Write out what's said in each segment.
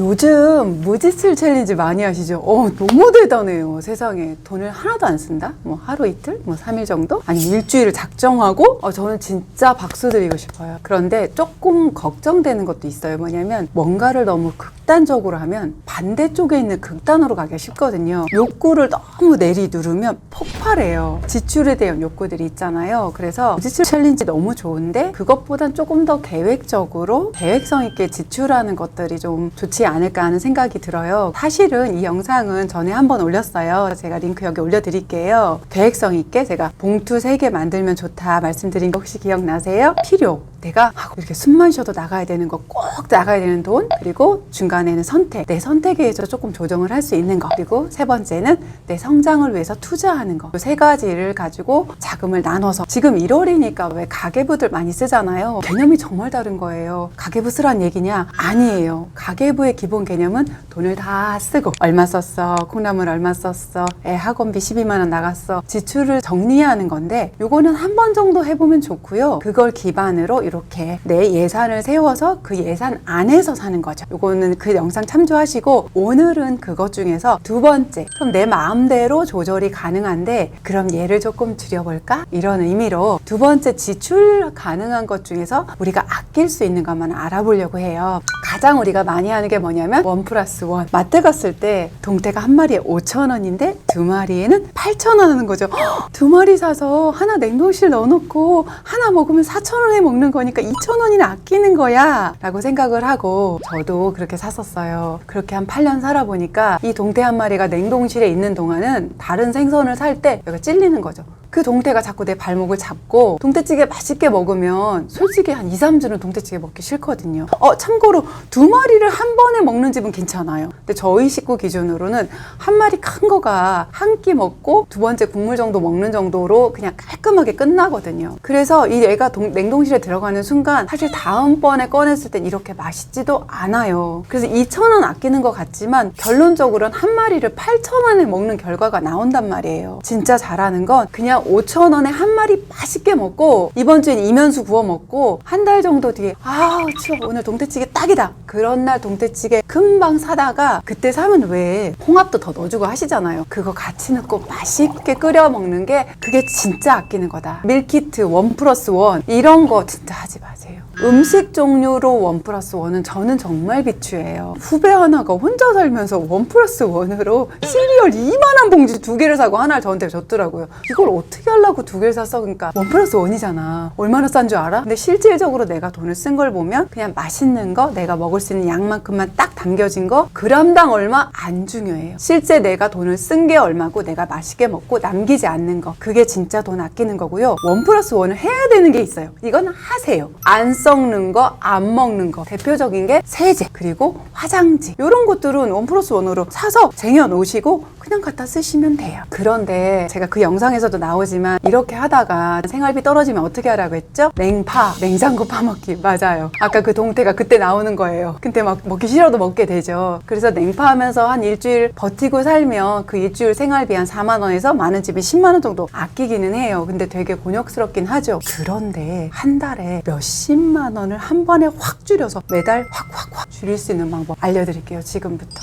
요즘 무지출 챌린지 많이 하시죠? 너무 대단해요. 세상에. 돈을 하나도 안 쓴다? 뭐 하루 이틀? 뭐 3일 정도? 아니 일주일을 작정하고? 저는 진짜 박수 드리고 싶어요. 그런데 조금 걱정되는 것도 있어요. 뭐냐면 뭔가를 너무 극단적으로 하면 반대쪽에 있는 극단으로 가기가 쉽거든요. 욕구를 너무 내리누르면 폭발해요. 지출에 대한 욕구들이 있잖아요. 그래서 무지출 챌린지 너무 좋은데 그것보단 조금 더 계획적으로 계획성 있게 지출하는 것들이 좀 좋지 않을까 하는 생각이 들어요. 사실은 이 영상은 전에 한번 올렸어요. 제가 링크 여기 올려드릴게요. 계획성 있게 제가 봉투 3개 만들면 좋다 말씀드린 거 혹시 기억나세요? 필요. 내가 이렇게 숨만 쉬어도 나가야 되는 거, 꼭 나가야 되는 돈, 그리고 중간에는 선택, 내 선택에 의해서 조금 조정을 할 수 있는 거, 그리고 세 번째는 내 성장을 위해서 투자하는 거. 이 3가지를 가지고 자금을 나눠서 지금 1월이니까 왜 가계부들 많이 쓰잖아요. 개념이 정말 다른 거예요. 가계부 쓰란 얘기냐? 아니에요. 가계부의 기본 개념은 돈을 다 쓰고 얼마 썼어, 콩나물 얼마 썼어, 애 학원비 12만 원 나갔어, 지출을 정리하는 건데 요거는 한 번 정도 해보면 좋고요. 그걸 기반으로 이렇게 내 예산을 세워서 그 예산 안에서 사는 거죠. 요거는 그 영상 참조하시고 오늘은 그것 중에서 2번째, 그럼 내 마음대로 조절이 가능한데 그럼 얘를 조금 줄여볼까? 이런 의미로 2번째 지출 가능한 것 중에서 우리가 아낄 수 있는 것만 알아보려고 해요. 가장 우리가 많이 하는 게 뭐냐면 1+1. 마트 갔을 때 동태가 한 마리에 5,000원인데 2마리에는 8,000원 하는 거죠. 2마리 사서 하나 냉동실 넣어놓고 하나 먹으면 4,000원에 먹는 거니까 2,000원이나 아끼는 거야 라고 생각을 하고 저도 그렇게 샀었어요. 그렇게 한 8년 살아보니까 이 동태 한 마리가 냉동실에 있는 동안은 다른 생선을 살 때 여기가 찔리는 거죠. 그 동태가 자꾸 내 발목을 잡고 동태찌개 맛있게 먹으면 솔직히 한 2, 3주는 동태찌개 먹기 싫거든요. 참고로 2마리를 한 번에 먹는 집은 괜찮아요. 근데 저희 식구 기준으로는 한 마리 큰 거가 한 끼 먹고 2번째 국물 정도 먹는 정도로 그냥 깔끔하게 끝나거든요. 그래서 이 애가 냉동실에 들어가는 순간 사실 다음번에 꺼냈을 땐 이렇게 맛있지도 않아요. 그래서 2,000원 아끼는 것 같지만 결론적으로는 한 마리를 8,000원에 먹는 결과가 나온단 말이에요. 진짜 잘하는 건 그냥 5,000원에 한 마리 맛있게 먹고 이번 주엔 이면수 구워 먹고 한 달 정도 뒤에 추워 오늘 동태찌개 딱이다. 그런 날 동태찌개 금방 사다가 그때 사면 왜 홍합도 더 넣어주고 하시잖아요. 그거 같이 넣고 맛있게 끓여 먹는 게 그게 진짜 아끼는 거다. 밀키트 1+1 이런 거 진짜 하지 마세요. 음식 종류로 1+1은 저는 정말 비추예요. 후배 하나가 혼자 살면서 1+1으로 시리얼 2만원 봉지 2개를 사고 하나를 저한테 줬더라고요. 이걸 어떻게 하려고 2개를 샀어? 그러니까 1+1이잖아. 얼마나 싼 줄 알아? 근데 실질적으로 내가 돈을 쓴 걸 보면 그냥 맛있는 거, 내가 먹을 수 있는 양만큼만 딱 담겨진 거, 그람당 얼마 안 중요해요. 실제 내가 돈을 쓴 게 얼마고 내가 맛있게 먹고 남기지 않는 거, 그게 진짜 돈 아끼는 거고요. 1+1을 해야 되는 게 있어요. 이건 하세요. 안 썩는 거, 안 먹는 거. 대표적인 게 세제, 그리고 화장지. 이런 것들은 1+1으로 사서 쟁여 놓으시고 그냥 갖다 쓰시면 돼요. 그런데 제가 그 영상에서도 나오지만 이렇게 하다가 생활비 떨어지면 어떻게 하라고 했죠? 냉파, 냉장고 파먹기. 맞아요. 아까 그 동태가 그때 나오는 거예요. 근데 막 먹기 싫어도 먹게 되죠. 그래서 냉파하면서 한 일주일 버티고 살면 그 일주일 생활비 한 4만 원에서 많은 집이 10만 원 정도 아끼기는 해요. 근데 되게 곤욕스럽긴 하죠. 그런데 한 달에 몇십만 원을 한 번에 확 줄여서 매달 확 줄일 수 있는 방법 알려드릴게요. 지금부터.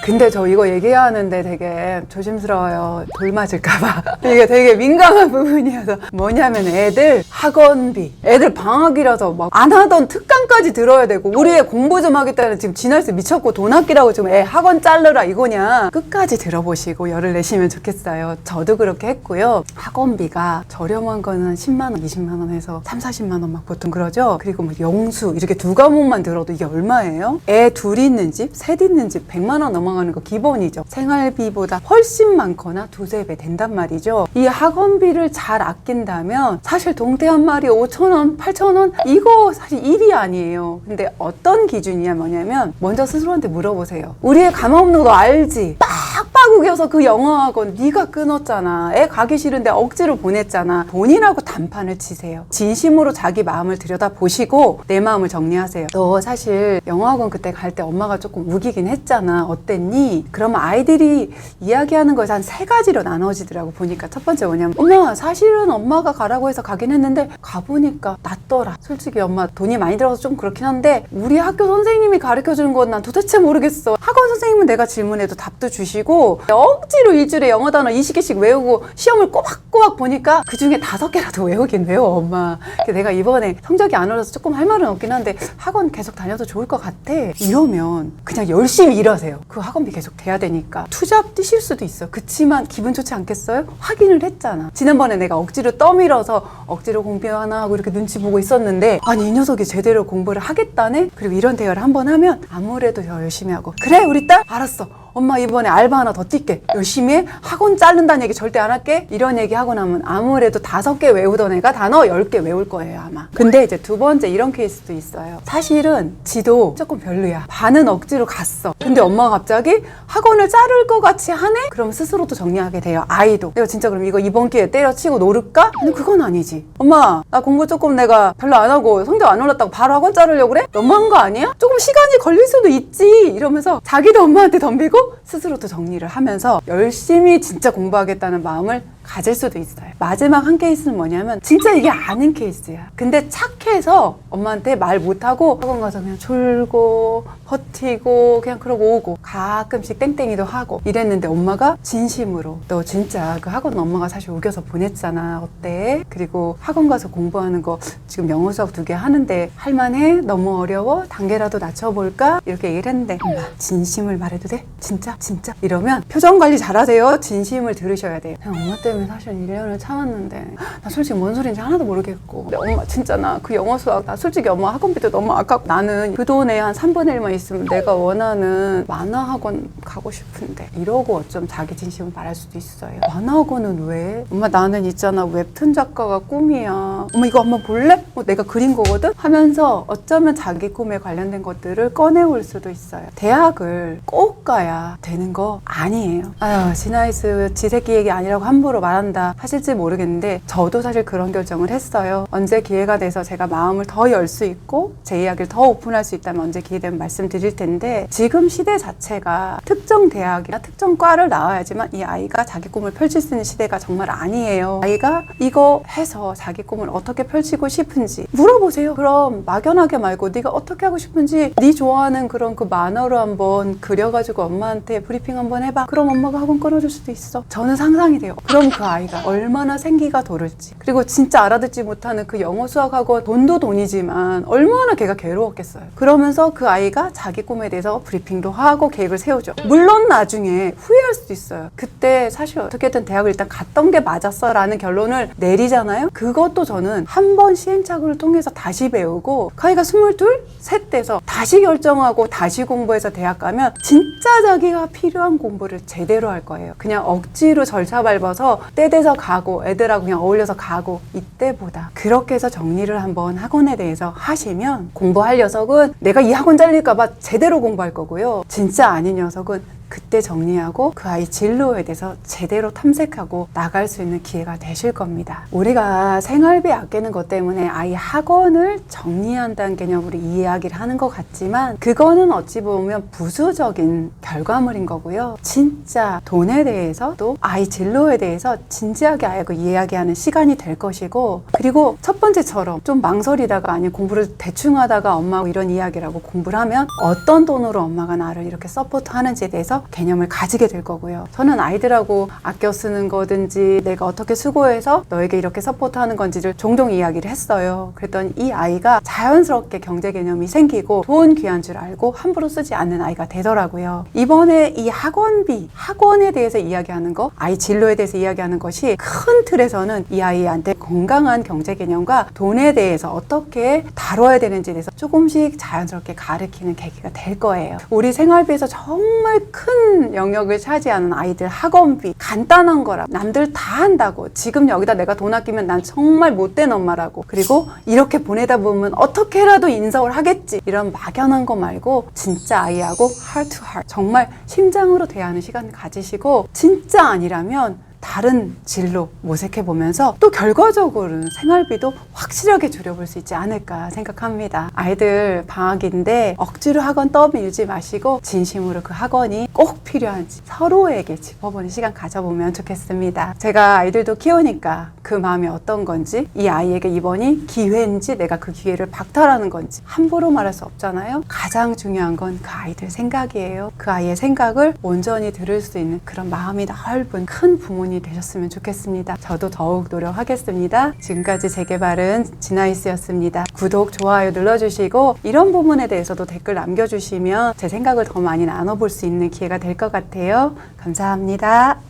근데 저 이거 얘기하는데 되게 조심스러워요. 돌 맞을까봐. 이게 되게 민감한 부분이어서. 뭐냐면 애들 학원비, 애들 방학이라서 막 안 하던 특강까지 들어야 되고 우리 애 공부 좀 하겠다는 지금 지날수 미쳤고 돈 아끼라고 지금 애 학원 자르라 이거냐. 끝까지 들어보시고 열을 내시면 좋겠어요. 저도 그렇게 했고요. 학원비가 저렴한 거는 10만 원, 20만 원 해서 3, 40만 원 막 보통 그러죠. 그리고 뭐 영수 이렇게 2과목만 들어도 이게 얼마예요? 애 둘 있는 집, 셋 있는 집 100만 원 넘어가는 거 기본이죠. 생활비보다 훨씬 많거나 2~3배 된단 말이죠. 이 학원비를 잘 아낀다면 사실 동태 한 마리 5,000원, 8,000원 이거 사실 일이 아니에요. 근데 어떤 기준이야 뭐냐면 먼저 스스로한테 물어보세요. 우리 애 가망 없는 거 알지? 빡빡 우겨서 그 영어학원 네가 끊었잖아. 애 가기 싫은데 억지로 보냈잖아. 본인하고 단판을 치세요. 진심으로 자기 마음을 들여다보시고 내 마음을 정리하세요. 너 사실 영어학원 그때 갈 때 엄마가 조금 우기긴 했잖아. 어땠니? 그러면 아이들이 이야기하는 거에서 한 3가지로 나눠지더라고. 보니까 첫 번째 뭐냐면 엄마 사실은 엄마가 가라고 해서 가긴 했는데 가보니까 낫더라. 솔직히 엄마 돈이 많이 들어서 좀 그렇긴 한데 우리 학교 선생님이 가르쳐주는 건 난 도대체 모르겠어. 학원 선생님은 내가 질문해도 답도 주시고 억지로 일주일에 영어 단어 20개씩 외우고 시험을 꼬박꼬박 보니까 그중에 5개라도 외우긴 외워 엄마. 내가 이번에 성적이 안 올라서 조금 할 말은 없긴 한데 학원 계속 다녀도 좋을 것 같아. 이러면 그냥 열심히 일하세요. 그 학원비 계속 돼야 되니까. 투잡 뛰실 수도 있어. 그치만 기분 좋지 않겠어요? 확인을 했잖아. 지난번에 내가 억지로 떠밀어서 억지로 공부 하나 하고 이렇게 눈치 보고 있었는데 아니 이 녀석이 제대로 공부를 하겠다네? 그리고 이런 대화를 한번 하면 아무래도 더 열심히 하고 그래 우리 딸? 알았어. 엄마 이번에 알바 하나 더 뛸게. 열심히 해. 학원 자른다는 얘기 절대 안 할게. 이런 얘기 하고 나면 아무래도 5개 외우던 애가 단어 10개 외울 거예요 아마. 근데 이제 두 번째 이런 케이스도 있어요. 사실은 지도 조금 별로야. 반은 억지로 갔어. 근데 엄마가 갑자기 학원을 자를 것 같이 하네? 그럼 스스로도 정리하게 돼요. 아이도. 내가 진짜 그럼 이거 이번 기회에 때려치고 노를까? 근데 그건 아니지. 엄마 나 공부 조금 내가 별로 안 하고 성적 안 올랐다고 바로 학원 자르려고 그래? 너무한 거 아니야? 조금 시간이 걸릴 수도 있지. 이러면서 자기도 엄마한테 덤비고 스스로도 정리를 하면서 열심히 진짜 공부하겠다는 마음을 가질 수도 있어요. 마지막 한 케이스는 뭐냐면 진짜 이게 아는 케이스야. 근데 착해서 엄마한테 말 못하고 학원 가서 그냥 졸고 버티고 그냥 그러고 오고 가끔씩 땡땡이도 하고 이랬는데 엄마가 진심으로 너 진짜 그 학원 엄마가 사실 우겨서 보냈잖아. 어때? 그리고 학원 가서 공부하는 거 지금 영어 수학 2개 하는데 할만해? 너무 어려워? 단계라도 낮춰볼까? 이렇게 얘기를 했는데 엄마 진심을 말해도 돼? 진짜? 진짜? 이러면 표정 관리 잘하세요. 진심을 들으셔야 돼요. 그냥 엄마 때문에 사실 1년을 참았는데 나 솔직히 뭔 소리인지 하나도 모르겠고 근데 엄마 진짜 나 그 영어 수학 나 솔직히 엄마 학원비도 너무 아깝고 나는 그 돈에 한 3분의 1만 있으면 내가 원하는 만화 학원 가고 싶은데 이러고 어쩜 자기 진심을 말할 수도 있어요. 만화 학원은 왜? 엄마 나는 있잖아 웹툰 작가가 꿈이야. 엄마 이거 한번 볼래? 내가 그린 거거든? 하면서 어쩌면 자기 꿈에 관련된 것들을 꺼내올 수도 있어요. 대학을 꼭 가야 되는 거 아니에요. 아유 지나이스 지새끼 얘기 아니라고 함부로 말한다 하실지 모르겠는데 저도 사실 그런 결정을 했어요. 언제 기회가 돼서 제가 마음을 더 열 수 있고 제 이야기를 더 오픈할 수 있다면 언제 기회되면 말씀드릴 텐데 지금 시대 자체가 특정 대학이나 특정 과를 나와야지만 이 아이가 자기 꿈을 펼칠 수 있는 시대가 정말 아니에요. 아이가 이거 해서 자기 꿈을 어떻게 펼치고 싶은지 물어보세요. 그럼 막연하게 말고 네가 어떻게 하고 싶은지 네 좋아하는 그런 그 만화로 한번 그려가지고 엄마한테 브리핑 한번 해봐. 그럼 엄마가 학원 끊어줄 수도 있어. 저는 상상이 돼요. 그럼 그 아이가 얼마나 생기가 도를지 그리고 진짜 알아듣지 못하는 그 영어 수학 학원 돈도 돈이지만 얼마나 걔가 괴로웠겠어요. 그러면서 그 아이가 자기 꿈에 대해서 브리핑도 하고 계획을 세우죠. 물론 나중에 후회할 수도 있어요. 그때 사실 어떻게든 대학을 일단 갔던 게 맞았어 라는 결론을 내리잖아요. 그것도 저는 한 번 시행착오를 통해서 다시 배우고 그 아이가 22, 3 돼서 다시 결정하고 다시 공부해서 대학 가면 진짜 자기가 필요한 공부를 제대로 할 거예요. 그냥 억지로 절차 밟아서 때 돼서 가고 애들하고 그냥 어울려서 가고 이때보다 그렇게 해서 정리를 한번 학원에 대해서 하시면 공부할 녀석은 내가 이 학원 잘릴까 봐 제대로 공부할 거고요. 진짜 아닌 녀석은 그때 정리하고 그 아이 진로에 대해서 제대로 탐색하고 나갈 수 있는 기회가 되실 겁니다. 우리가 생활비 아끼는 것 때문에 아이 학원을 정리한다는 개념으로 이 이야기를 하는 것 같지만 그거는 어찌 보면 부수적인 결과물인 거고요. 진짜 돈에 대해서 또 아이 진로에 대해서 진지하게 알고 이야기하는 시간이 될 것이고 그리고 첫 번째처럼 좀 망설이다가 아니면 공부를 대충 하다가 엄마하고 이런 이야기라고 공부를 하면 어떤 돈으로 엄마가 나를 이렇게 서포트 하는지에 대해서 개념을 가지게 될 거고요. 저는 아이들하고 아껴 쓰는 거든지 내가 어떻게 수고해서 너에게 이렇게 서포트하는 건지를 종종 이야기를 했어요. 그랬더니 이 아이가 자연스럽게 경제 개념이 생기고 돈 귀한 줄 알고 함부로 쓰지 않는 아이가 되더라고요. 이번에 이 학원비, 학원에 대해서 이야기하는 거, 아이 진로에 대해서 이야기하는 것이 큰 틀에서는 이 아이한테 건강한 경제 개념과 돈에 대해서 어떻게 다뤄야 되는지에 대해서 조금씩 자연스럽게 가르치는 계기가 될 거예요. 우리 생활비에서 정말 큰 큰 영역을 차지하는 아이들 학원비, 간단한 거라 남들 다 한다고, 지금 여기다 내가 돈 아끼면 난 정말 못된 엄마라고, 그리고 이렇게 보내다 보면 어떻게라도 인서울 하겠지, 이런 막연한 거 말고 진짜 아이하고 heart to heart, 정말 심장으로 대하는 시간 가지시고, 진짜 아니라면 다른 진로 모색해 보면서 또 결과적으로는 생활비도 확실하게 줄여볼 수 있지 않을까 생각합니다. 아이들 방학인데 억지로 학원 떠밀지 마시고 진심으로 그 학원이 꼭 필요한지 서로에게 짚어보는 시간 가져보면 좋겠습니다. 제가 아이들도 키우니까 그 마음이 어떤 건지, 이 아이에게 이번이 기회인지 내가 그 기회를 박탈하는 건지 함부로 말할 수 없잖아요. 가장 중요한 건 그 아이들 생각이에요. 그 아이의 생각을 온전히 들을 수 있는 그런 마음이 넓은 큰 부모님이 되셨으면 좋겠습니다. 저도 더욱 노력하겠습니다. 지금까지 재개발은 진아이스였습니다. 구독, 좋아요 눌러주시고 이런 부분에 대해서도 댓글 남겨주시면 제 생각을 더 많이 나눠볼 수 있는 기회가 될 것 같아요. 감사합니다.